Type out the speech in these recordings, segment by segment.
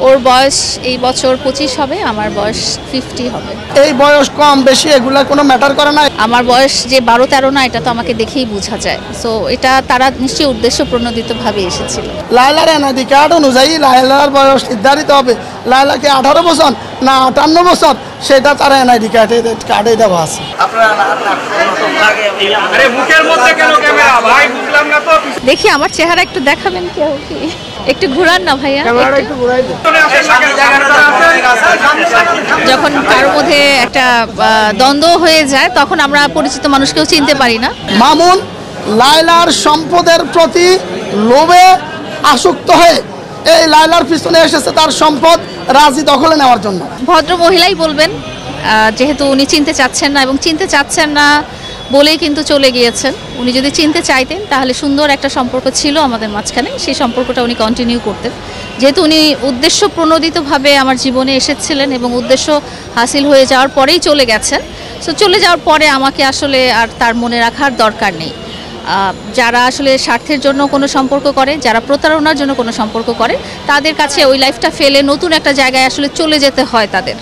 ওর বয়স এই বছর 25 হবে, আমার বয়স 50 হবে। এই বয়স কম বেশি এগুলা কোনো ম্যাটার করে না। আমার বয়স যে 12-13 না, এটা তো আমাকে দেখেই বোঝা যায়। সো এটা তারা নিশ্চয়ই উদ্দেশ্য প্রণোদিতভাবে এসেছিল। লায়লার এনআইডি কার্ড অনুযায়ী লায়লার বয়স নির্ধারিত হবে। লায়লাকে 18 বছর না 58 বছর, সেটা তার এনআইডি কার্ডে দেওয়া আছে। দেখি আমার চেহারা একটু দেখাবেন কি? একটু ঘুরান না ভাইয়া। যখন কারোর মধ্যে একটা দ্বন্দ্ব হয়ে যায়, তখন আমরা পরিচিত মানুষকেও চিনতে পারি না। মামুন লায়লার সম্পদের প্রতি লোভে আসক্ত হয়ে এই লায়লার পিছনে এসেছে তার সম্পদ রাজি দখলে নেওয়ার জন্য। ভদ্র মহিলাই বলবেন, যেহেতু উনি চিনতে চাচ্ছেন না, এবং চিনতে চাচ্ছেন না বলেই কিন্তু চলে গিয়েছেন। উনি যদি চিনতে চাইতেন তাহলে সুন্দর একটা সম্পর্ক ছিল আমাদের মাঝখানে, সেই সম্পর্কটা উনি কন্টিনিউ করতেন। যেহেতু উনি উদ্দেশ্য প্রণোদিতভাবে আমার জীবনে এসেছিলেন এবং উদ্দেশ্য হাসিল হয়ে যাওয়ার পরেই চলে গেছেন, সো চলে যাওয়ার পরে আমাকে আসলে আর তার মনে রাখার দরকার নেই। যারা আসলে স্বার্থের জন্য কোনো সম্পর্ক করে, যারা প্রতারণার জন্য কোনো সম্পর্ক করে, তাদের কাছে ওই লাইফটা ফেলে নতুন একটা জায়গায় আসলে চলে যেতে হয় তাদের।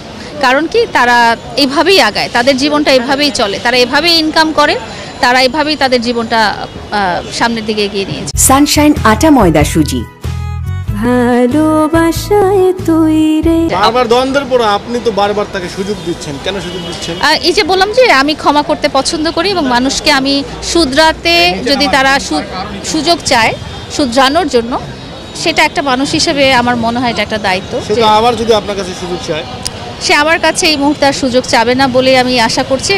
কারণ কি, তারা এইভাবেই আগায়, তাদের জীবনটা এভাবেই চলে, তারা এভাবেই ইনকাম করে, তারা এভাবেই তাদের জীবনটা সামনের দিকে এগিয়ে নিয়েছে। সানশাইন আটা ময়দা সুজি, ভালোবাসায় তৈরি। বারবার দ্বন্দ্বের পর আপনি তো বারবার তাকে সুযোগ দিচ্ছেন, কেন সুযোগ দিচ্ছেন? এই যে বললাম যে আমি ক্ষমা করতে পছন্দ করি, এবং মানুষকে আমি শুধরাতে যদি তারা সুযোগ চায় শুধরানোর জন্য, সেটা একটা মানুষ হিসেবে আমার মনে হয় এটা একটা দায়িত্ব। সেটা আবার যদি আপনার কাছে সুযোগ চায়, সে আমার কাছে এই মুহূর্তে আর সুযোগ চাবে না বলে আমি আশা করছি।